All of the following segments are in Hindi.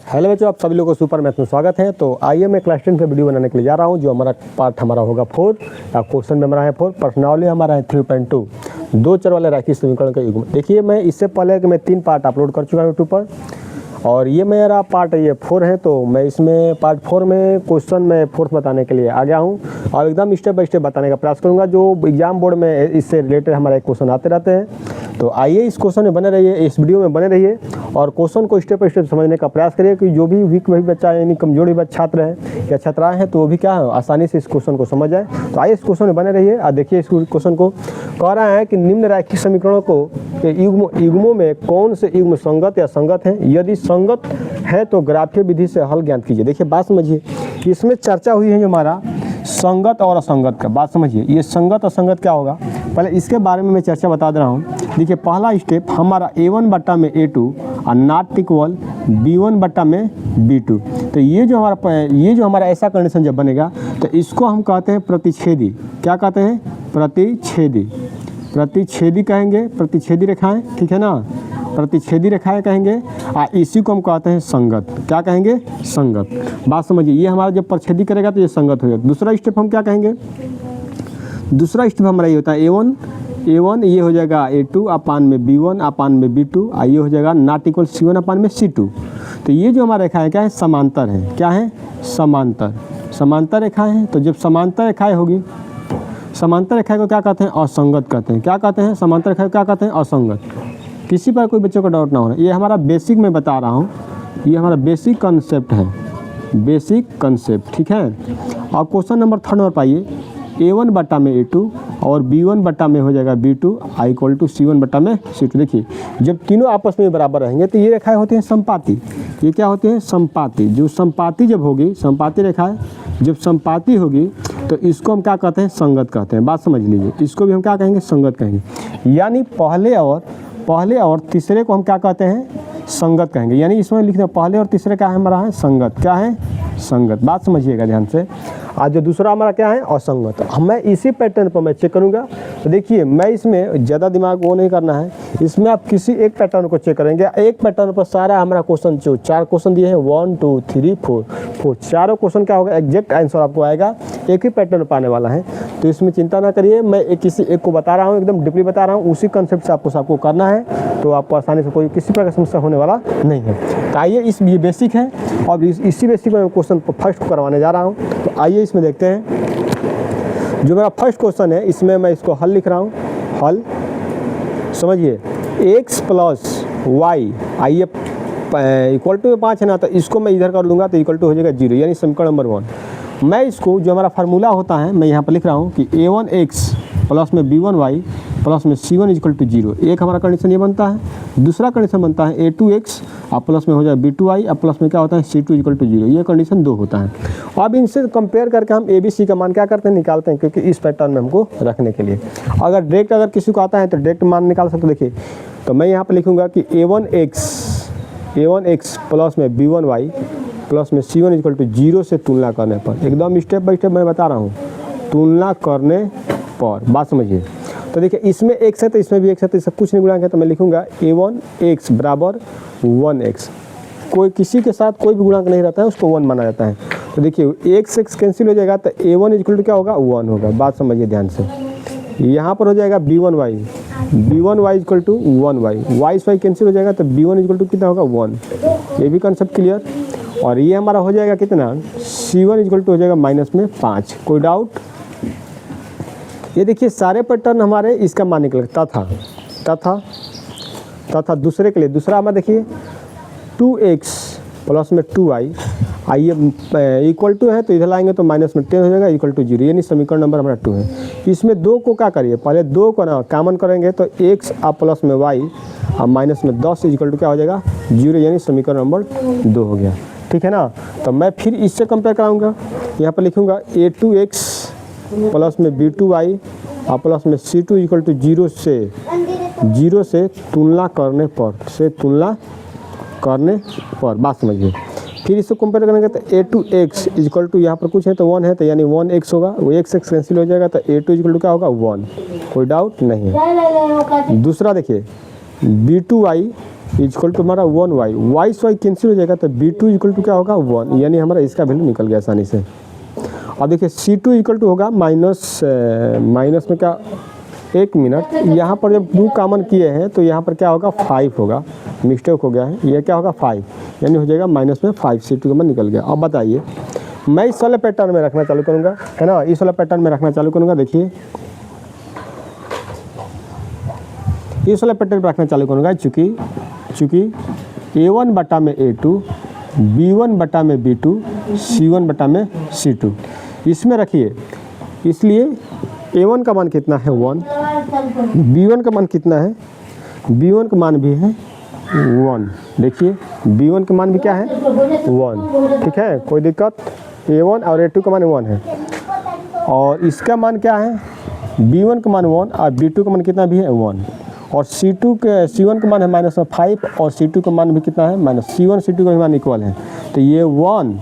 हेलो बच्चों, आप सभी लोगों को सुपर मैथ में स्वागत है। तो आइए मैं क्लास 10 का वीडियो बनाने के लिए जा रहा हूं। जो हमारा पार्ट हमारा होगा 4 या क्वेश्चन में हमारा है 4, प्रश्नावली हमारा है 3.2, दो चर वाले रैखिक समीकरण का युग्म। देखिए मैं इससे पहले कि मैं 3 पार्ट अपलोड कर चुका हूँ यूट्यूब पर, और ये मेरा पार्ट ये 4 है। तो मैं इसमें पार्ट 4 में क्वेश्चन में 4th बताने के लिए आ गया हूँ और एकदम स्टेप बाय स्टेप बताने का प्रयास करूँगा। जो एग्जाम बोर्ड में इससे रिलेटेड हमारे क्वेश्चन आते रहते हैं, तो आइए इस क्वेश्चन में बने रहिए, इस वीडियो में बने रहिए और क्वेश्चन को स्टेप बाय स्टेप समझने का प्रयास करिए कि जो भी वीक वही बच्चा यानी कमजोर भी छात्र है या छात्राएं हैं तो वो भी क्या है आसानी से इस क्वेश्चन को समझ जाए। तो आइए इस क्वेश्चन में बने रहिए और देखिए इस क्वेश्चन को कह रहा है कि निम्न रैखिक समीकरणों को युग्मों में कौन से युग्म संगत या संगत हैं। यदि संगत है तो ग्राफीय विधि से हल ज्ञात कीजिए। देखिए बात समझिए, इसमें चर्चा हुई है जो हमारा संगत और असंगत का। बात समझिए, ये संगत असंगत क्या होगा, पहले इसके बारे में मैं चर्चा बता दे रहा हूँ। देखिए पहला स्टेप हमारा A1 बट्टा में A2 और नॉट इक्वल B1 बट्टा में B2। तो ये जो हमारा ऐसा कंडीशन जब बनेगा तो इसको हम कहते हैं प्रतिच्छेदी। क्या कहते हैं? प्रतिच्छेदी। प्रतिच्छेदी कहेंगे, प्रतिच्छेदी रेखाएं, ठीक है ना, प्रतिच्छेदी रेखाएं कहेंगे। और इसी को हम कहते हैं संगत। क्या कहेंगे? संगत। बात समझिए, ये हमारा जब प्रतिच्छेदी करेगा तो ये संगत हो जाएगा। दूसरा स्टेप हम क्या कहेंगे? दूसरा स्टेप हमारा ये होता है A1 ये हो जाएगा A2 अपान में B1 अपान में B2, ये हो जाएगा नॉट इक्वल C1 अपान में C2। तो ये जो हमारा रेखा है क्या है? समांतर है। क्या है? समांतर। समांतर रेखाएं हैं। तो जब समांतर रेखाएं होगी, समांतर रेखाएं को क्या कहते हैं? असंगत कहते हैं। क्या कहते हैं? समांतर रेखाएं क्या कहते हैं? असंगत। किसी पर कोई बच्चों को डाउट ना होना, ये हमारा बेसिक में बता रहा हूँ, ये हमारा बेसिक कंसेप्ट है, बेसिक कंसेप्ट, ठीक है। और क्वेश्चन नंबर 3 पर पाइए, A1 बट्टा में A2 और B1 बट्टा में हो जाएगा B2 इक्वल टू C1 बट्टा में C2। देखिए जब तीनों आपस में बराबर रहेंगे तो ये रेखाएं होती हैं संपाती। ये क्या होती हैं? संपाती। जो संपाती जब होगी, संपाती रेखाएं जब संपाती होगी तो इसको हम क्या कहते हैं? संगत कहते हैं। बात समझ लीजिए, इसको भी हम क्या कहेंगे? संगत कहेंगे। यानी पहले और तीसरे को हम क्या कहते हैं? संगत कहेंगे। यानी इसमें लिखते हैं पहले और तीसरे क्या है हमारा? है संगत। क्या है? संगत। बात समझिएगा ध्यान से। आज जो दूसरा हमारा क्या है? असंगत। मैं इसी पैटर्न पर मैं चेक करूंगा। तो देखिए मैं इसमें ज़्यादा दिमाग वो नहीं करना है, इसमें आप किसी एक पैटर्न को चेक करेंगे। एक पैटर्न पर सारा हमारा क्वेश्चन जो 4 क्वेश्चन दिए हैं 1 2 3 4 चारों क्वेश्चन क्या होगा? एग्जैक्ट आंसर आपको आएगा, एक ही पैटर्न पर आने वाला है। तो इसमें चिंता ना करिए, मैं किसी एक को बता रहा हूँ, एकदम डीपली बता रहा हूँ, उसी कंसेप्ट से आपको करना है। तो आपको आसानी से कोई किसी प्रकार की समस्या होने वाला नहीं है। तो आइए ये बेसिक है और इसी बेसिक में क्वेश्चन फर्स्ट को करवाने जा रहा हूँ। तो आइए इसमें देखते हैं। जो मेरा फर्स्ट क्वेश्चन है इसमें मैं इसको हल लिख रहा हूँ। हल समझिए, x प्लस वाई आइए इक्वल टू 5 है ना, तो इसको मैं इधर कर लूँगा तो इक्वल टू हो जाएगा 0, यानी समीकरण नंबर 1। मैं इसको जो हमारा फार्मूला होता है मैं यहाँ पर लिख रहा हूँ कि A1x प्लस में B1y प्लस में C1 इक्वल टू 0। एक हमारा कंडीशन ये बनता है। दूसरा कंडीशन बनता है A2x और प्लस में हो जाए B2y और प्लस में क्या होता है? C2 equal to 0। ये कंडीशन 2 होता है। अब इनसे कंपेयर करके हम ABC का मान क्या करते हैं? निकालते हैं, क्योंकि इस पैटर्न में हमको रखने के लिए। अगर किसी को आता है तो डायरेक्ट मान निकाल सकते। देखिए तो मैं यहाँ पर लिखूँगा कि A1x प्लस में B1y प्लस में C1 इक्वल टू 0 से तुलना करने पर, एकदम स्टेप बाय स्टेप मैं बता रहा हूँ, तुलना करने पर। बात समझिए। तो देखिए इसमें x है तो इसमें भी x है, तो इससे कुछ नहीं गुणा है, तो मैं लिखूंगा A1x बराबर 1x। कोई किसी के साथ कोई भी गुणांक नहीं रहता है, उसको 1 माना जाता है। तो देखिए x कैंसिल हो जाएगा तो A1 इक्वल टू क्या होगा? 1 होगा। बात समझिए ध्यान से। यहाँ पर हो जाएगा B1y equal to 1y, y cancel हो जाएगा तो B1 इक्वल टू कितना होगा? 1। ये भी कंसेप्ट क्लियर। और ये हमारा हो जाएगा कितना? C1 इक्वल टू हो जाएगा -5। कोई डाउट? ये देखिए सारे पैटर्न हमारे इसका मान निकलता था दूसरे के लिए। दूसरा हमारा देखिए 2x प्लस में 2y आइए इक्वल टू है तो इधर लाएंगे तो -10 हो जाएगा इक्वल टू 0, यानी समीकरण नंबर हमारा 2 है। इसमें 2 को क्या करिए? पहले 2 को ना कॉमन करेंगे तो x और प्लस में y और -10 इक्वल टू क्या हो जाएगा? 0, यानी समीकरण नंबर 2 हो गया। ठीक है ना। तो मैं फिर इससे कंपेयर कराऊंगा। यहाँ पर लिखूंगा A2x प्लस में B2y और प्लस में C2 इक्वल टू 0 से तुलना करने पर। बात समझिए। फिर इसको कंपेयर करेंगे तो A2x इक्वल टू यहाँ पर कुछ है तो 1 है, तो यानी 1x होगा। वो x कैंसिल हो जाएगा तो A2 इक्वल टू क्या होगा? 1। कोई डाउट नहीं है। दूसरा देखिए B2y इक्वल टू हमारा 1y, वाई से वाई कैंसिल हो जाएगा तो b2 इक्वल टू क्या होगा 1, यानी हमारा इसका वैल्यू निकल गया आसानी से। अब देखिए c2 इक्वल टू होगा माइनस में क्या 1 मिनट, यहाँ पर जब 2 कॉमन किए हैं तो यहाँ पर क्या होगा 5 होगा, मिस्टेक हो गया है, ये क्या होगा 5, यानी हो जाएगा माइनस में 5, c2 का मान निकल गया। अब बताइए मैं इस वाले पैटर्न में रखना चालू करूँगा, है ना, इस वाले पैटर्न में रखना चालू करूँगा। देखिए इस वाले पैटर्न पर रखना चालू करूँगा, चूँकि a1 बटा में a2, b1 बटा में b2, c1 बटा में c2 इसमें रखिए, इसलिए a1 का मान कितना है 1, b1 का मान कितना है, b1 का मान भी है 1, देखिए b1 का मान भी क्या है 1, ठीक है, कोई दिक्कत, a1 और a2 का मान 1 है, और इसका मान क्या है b1 का मान 1 और b2 का मान कितना भी है 1, और c1 का मान है माइनस में 5 और c2 का मान भी कितना है माइनस, c1 c2 का मान इक्वल है, तो ये 1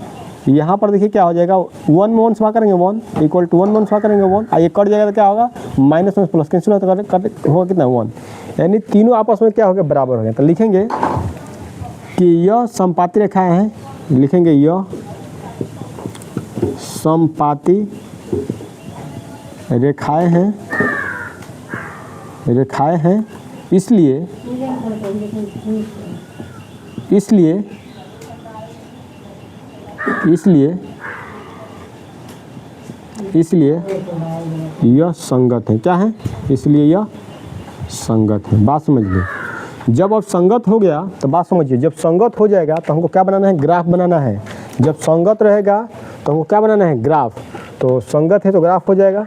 यहाँ पर देखिए क्या हो जाएगा 1 में 1 सवा करेंगे 1 इक्वल टू 1 में 1 सवा करेंगे 1, ये कट जाएगा तो क्या होगा माइनस में प्लस कैंसिल होगा तो होगा कितना 1, यानी तीनों आपस में क्या हो गया बराबर हो गया। तो लिखेंगे कि यह समपाती रेखाएं हैं, लिखेंगे यह समपाती रेखाएं हैं, इसलिए यह संगत है, क्या है, इसलिए यह संगत है। बात समझिए, जब अब संगत हो गया तो बात समझिए, जब संगत हो जाएगा तो हमको क्या बनाना है, ग्राफ बनाना है। जब संगत रहेगा तो हमको क्या बनाना है, ग्राफ। तो संगत है तो ग्राफ हो जाएगा।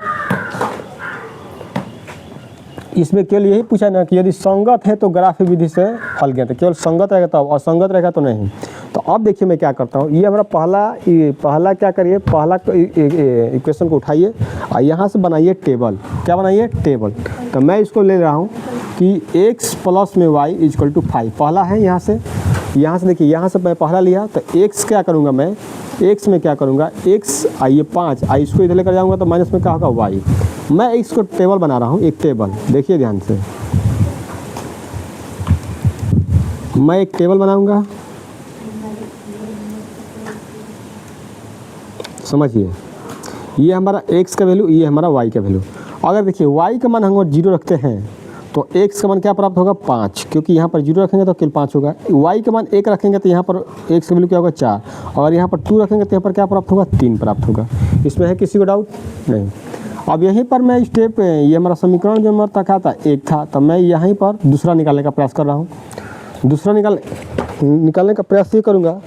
इसमें केवल यही पूछा ना कि यदि संगत है तो ग्राफ विधि से हल गया, तो केवल संगत रहेगा तब, और संगत रहेगा तो नहीं। तो अब देखिए मैं क्या करता हूँ, ये हमारा पहला क्या करिए, पहला इक्वेशन को उठाइए और यहाँ से बनाइए टेबल। क्या बनाइए, टेबल। तो मैं इसको ले रहा हूँ कि x प्लस में y इक्वल टू 5 पहला है। यहाँ से देखिए, यहाँ से मैं पहला लिया तो x क्या करूँगा, मैं x में क्या करूँगा, x आइए 5 आई इसको इधर लेकर जाऊँगा तो माइनस में क्या होगा y। मैं x को टेबल बना रहा हूँ, एक टेबल, देखिए ध्यान से, मैं एक टेबल बनाऊँगा, समझिए, ये हमारा x का वैल्यू, ये हमारा y का वैल्यू। अगर देखिए y का मान हम 0 रखते हैं तो x का मान क्या प्राप्त होगा 5, क्योंकि यहाँ पर 0 रखेंगे तो केवल 5 होगा। y का मान 1 रखेंगे तो यहाँ पर x का वैल्यू क्या होगा 4, और यहाँ पर 2 रखेंगे तो यहाँ पर क्या प्राप्त होगा 3 प्राप्त होगा। इसमें है किसी को डाउट नहीं। अब यहीं पर मैं स्टेप, ये हमारा समीकरण जो हमारा तक था 1 था, तो मैं यहीं पर दूसरा निकालने का प्रयास कर रहा हूँ। दूसरा निकालने का प्रयास ये करूँगा,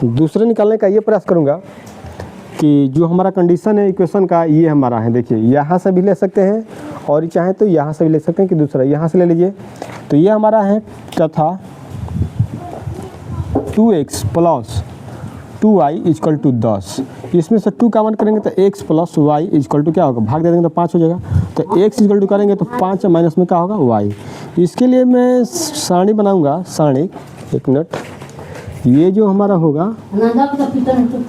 दूसरे निकालने का ये प्रयास करूँगा कि जो हमारा कंडीशन है इक्वेशन का, ये हमारा है, देखिए यहाँ से भी ले सकते हैं और चाहे तो यहाँ से भी ले सकते हैं कि दूसरा यहाँ से ले लीजिए। तो ये हमारा है तथा 2x plus 2y equal to 10, इसमें से 2 कॉमन करेंगे तो x plus y equal to क्या होगा, भाग दे देंगे तो 5 हो जाएगा। तो x इक्वल टू करेंगे तो 5 माइनस में क्या होगा y। इसके लिए मैं सारणी बनाऊँगा, सारणी, एक मिनट, ये जो हमारा होगा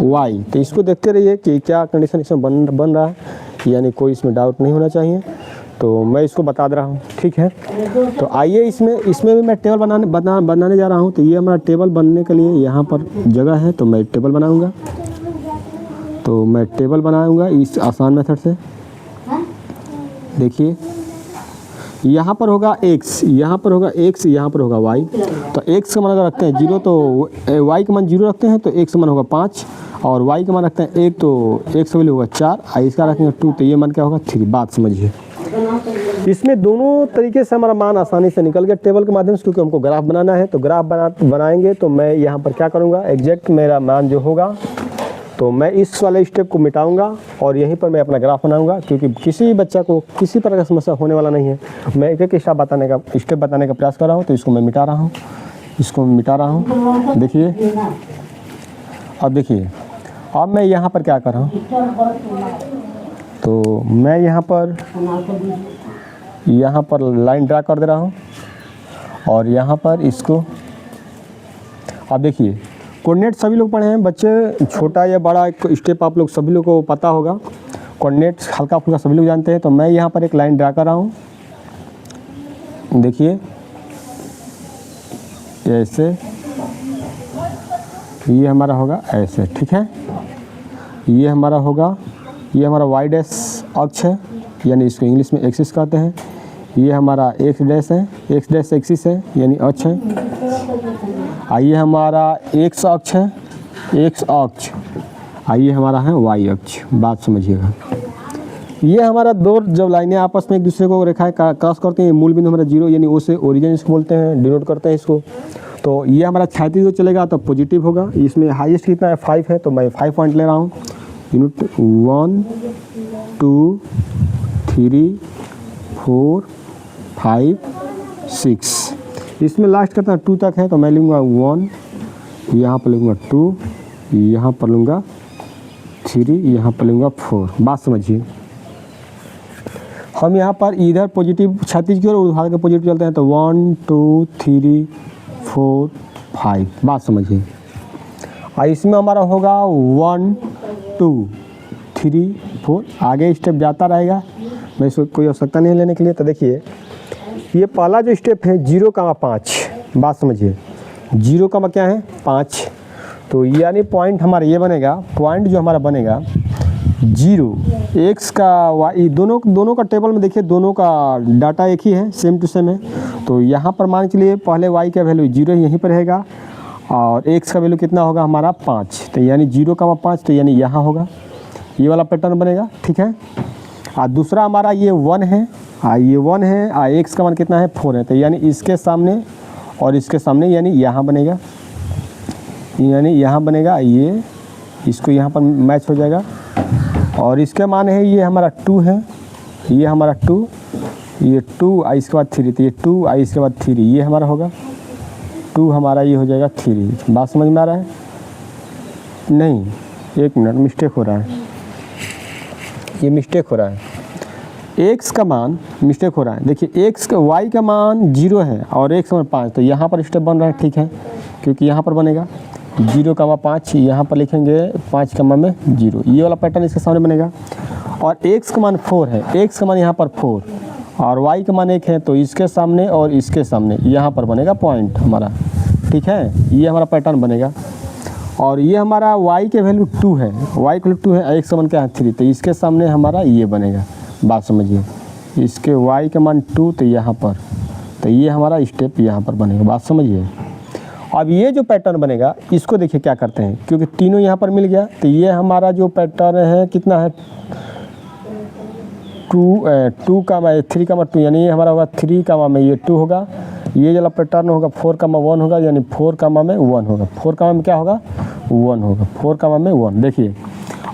y, तो इसको देखते रहिए कि क्या कंडीशन इसमें बन रहा है, यानी कोई इसमें डाउट नहीं होना चाहिए। तो मैं इसको बता दे रहा हूँ, ठीक है। तो आइए इसमें भी मैं टेबल बनाने जा रहा हूँ। तो ये हमारा टेबल बनने के लिए यहाँ पर जगह है, तो मैं टेबल बनाऊँगा। तो मैं टेबल बनाऊँगा इस आसान मेथड से। देखिए यहाँ पर होगा x, यहाँ पर होगा x, यहाँ पर होगा y। तो x का मान अगर रखते हैं 0 तो y का मान 0 रखते हैं तो x का मान होगा 5, और y का मान रखते हैं 1 तो x का वैल्यू होगा 4, इसका रखेंगे 2 तो ये मान क्या होगा 3। बात समझिए, इसमें दोनों तरीके से हमारा मान आसानी से निकल गया टेबल के माध्यम से, क्योंकि हमको ग्राफ बनाना है। तो ग्राफ बनाएंगे तो मैं यहाँ पर क्या करूँगा, एग्जैक्ट मेरा मान जो होगा तो मैं इस वाले स्टेप को मिटाऊंगा और यहीं पर मैं अपना ग्राफ बनाऊंगा, क्योंकि किसी बच्चा को किसी तरह का समस्या होने वाला नहीं है। मैं एक एक स्टेप बताने का प्रयास कर रहा हूँ। तो इसको मैं मिटा रहा हूँ, इसको मैं मिटा रहा हूँ। देखिए, अब देखिए, अब मैं यहाँ पर क्या कर रहा हूँ, तो मैं यहाँ पर लाइन ड्रा कर दे रहा हूँ, और यहाँ पर इसको, अब देखिए कोऑर्डिनेट सभी लोग पढ़े हैं बच्चे, छोटा या बड़ा स्टेप आप लोग सभी लोग को पता होगा, कोऑर्डिनेट्स हल्का फुल्का सभी लोग जानते हैं। तो मैं यहाँ पर एक लाइन ड्रा कर रहा हूँ, देखिए ऐसे, ये हमारा होगा ऐसे, ठीक है। ये हमारा होगा, ये हमारा वाई डैश अक्ष है, यानी इसको इंग्लिश में एक्सिस कहते हैं। ये हमारा एक्स डैश है, एक्स डैश एक्सिस है यानी अक्ष है। आइए हमारा एक्स अक्ष है, एक्स अक्ष। आइए हमारा है वाई अक्ष। बात समझिएगा, ये हमारा दो जब लाइनें आपस में एक दूसरे को रेखाएं क्रॉस करते हैं, मूल बिंदु हमारा जीरो यानी ओ से ओरिजिन इसको बोलते हैं, डिनोट करते हैं इसको। तो ये हमारा क्षैतिज जो चलेगा तो पॉजिटिव होगा। इसमें हाईएस्ट कितना है 5 है, तो मैं 5 पॉइंट ले रहा हूँ। यूनिट 1 2 3 4 5 6। इसमें लास्ट कितना 2 तक है, तो मैं लूँगा 1, यहाँ पर लूँगा 2, यहाँ पर लूँगा 3, यहाँ पर लूँगा 4। बात समझिए, हम यहाँ पर इधर पॉजिटिव क्षैतिज की ओर और उधार के पॉजिटिव चलते हैं, तो 1 2 3 4 5। बात समझिए, और इसमें हमारा होगा 1 2 3 4। आगे स्टेप जाता रहेगा, मैं इसको कोई आवश्यकता नहीं लेने के लिए। तो देखिए, ये पहला जो स्टेप है 0,5। बात समझिए, 0, क्या है 5। तो यानी पॉइंट हमारा ये बनेगा, पॉइंट जो हमारा बनेगा 0 एक्स का वाई, दोनों का टेबल में देखिए, दोनों का डाटा एक ही है, सेम टू सेम है। तो यहाँ पर मान के लिए पहले वाई का वैल्यू 0 यहीं पर रहेगा, और एक्स का वैल्यू कितना होगा हमारा 5। तो यानी 0,5, तो यानी यहाँ होगा, ये वाला पैटर्न बनेगा, ठीक है। और दूसरा हमारा ये 1 है, ये 1 है, और एक्स का मान कितना है 4 है, तो यानी इसके सामने और इसके सामने यानी यहाँ बनेगा, यानी यहाँ बनेगा, ये इसको यहाँ पर मैच हो जाएगा। और इसके मान है ये हमारा 2 है, ये हमारा 2, ये 2 और इसके बाद 3, तो ये 2 और इसके बाद 3, ये हमारा होगा 2, हमारा ये हो जाएगा 3। बात समझ में आ रहा है? नहीं, एक मिनट, मिस्टेक हो रहा है, ये मिस्टेक हो रहा है। एक्स का मान मिस्टेक हो रहा है। देखिए, एक्स का वाई का मान 0 है और एक्स का मान 5, तो यहाँ पर स्टेप बन रहा है, ठीक है, क्योंकि यहाँ पर बनेगा 0,5, यहाँ पर लिखेंगे 5,0। ये वाला पैटर्न इसके सामने बनेगा। और एक्स का मान 4 है, एक्स का मान यहाँ पर 4 और वाई का मान 1 है, तो इसके सामने और इसके सामने यहाँ पर बनेगा पॉइंट हमारा, ठीक है। ये हमारा पैटर्न बनेगा। और ये हमारा y के वैल्यू 2 है, y के वैल्यू 2 है, x का मान क्या है 3, तो इसके सामने हमारा ये बनेगा। बात समझिए, इसके y का मान 2, तो यहाँ पर, तो ये हमारा स्टेप यहाँ पर बनेगा। बात समझिए। अब ये जो पैटर्न बनेगा, इसको देखिए क्या करते हैं, क्योंकि तीनों यहाँ पर मिल गया, तो ये हमारा जो पैटर्न है कितना है 3,2 यानी ये हमारा होगा 3, ये 2 होगा। ये वाला पैटर्न होगा 4,1 होगा, यानी 4,1 होगा। 4, में क्या होगा 1 होगा, 4,1। देखिए,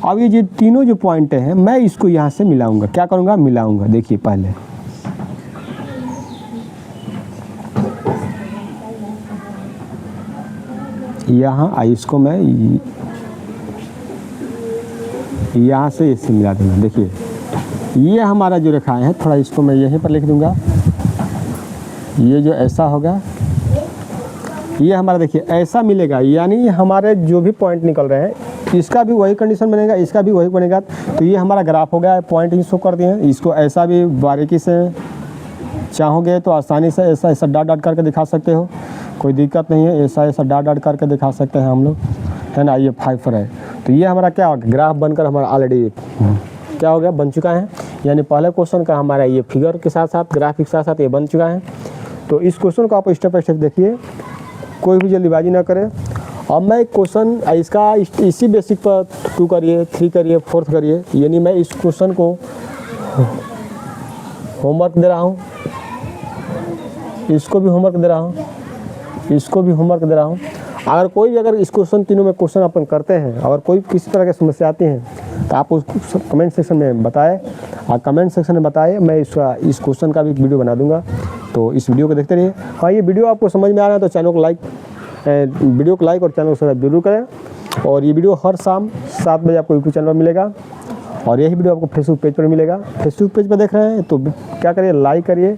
अब ये जो तीनों जो पॉइंट हैं, मैं इसको यहाँ से मिलाऊंगा। क्या करूँगा, मिलाऊंगा। देखिए पहले यहाँ इसको मैं यहाँ से इसे मिला दूँगा। देखिए, ये हमारा जो रेखाएं है, थोड़ा इसको मैं यहीं पर लिख दूँगा। ये जो ऐसा होगा, ये हमारा देखिए ऐसा मिलेगा, यानी हमारे जो भी पॉइंट निकल रहे हैं, इसका भी वही कंडीशन बनेगा, इसका भी वही बनेगा। तो ये हमारा ग्राफ हो गया, पॉइंट इसको कर दिए हैं। इसको ऐसा भी बारीकी से चाहोगे तो आसानी से ऐसा ऐसा डाट डाट करके दिखा सकते हो, कोई दिक्कत नहीं है। ऐसा ऐसा डाट डाट करके दिखा सकते हैं हम लोग, है ना। ये 5 पर है, तो ये हमारा क्या होगा, ग्राफ बनकर हमारा ऑलरेडी क्या हो गया, बन चुका है। यानी पहले क्वेश्चन का हमारा ये फिगर के साथ साथ, ग्राफ के साथ साथ ये बन चुका है। तो इस क्वेश्चन को आप स्टेप बाय स्टेप देखिए, कोई भी जल्दीबाजी ना करें। अब मैं क्वेश्चन इसका इसी बेसिक पर 2 करिए, 3 करिए, 4 करिए, यानी मैं इस क्वेश्चन को होमवर्क दे रहा हूँ, इसको भी होमवर्क दे रहा हूँ, इसको भी होमवर्क दे रहा हूँ। अगर कोई भी, अगर इस क्वेश्चन तीनों में क्वेश्चन अपन करते हैं, अगर कोई किसी तरह की समस्या आती है, तो आप उस कमेंट सेक्शन में बताएं। और कमेंट सेक्शन में बताएं, मैं इस क्वेश्चन का भी वीडियो बना दूंगा। तो इस वीडियो को देखते रहिए। हाँ, ये वीडियो आपको समझ में आ रहा है तो चैनल को लाइक, वीडियो को लाइक और चैनल को सब्सक्राइब जरूर करें। और ये वीडियो हर शाम 7 बजे आपको यूट्यूब चैनल पर मिलेगा, और यही वीडियो आपको फेसबुक पेज पर मिलेगा। फेसबुक पेज पर देख रहे हैं तो क्या करिए, लाइक करिए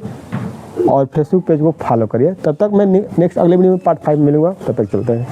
और फेसबुक पेज को फॉलो करिए। तब तक मैं नेक्स्ट अगले वीडियो में पार्ट 5 मिलूँगा, तब तक चलते हैं।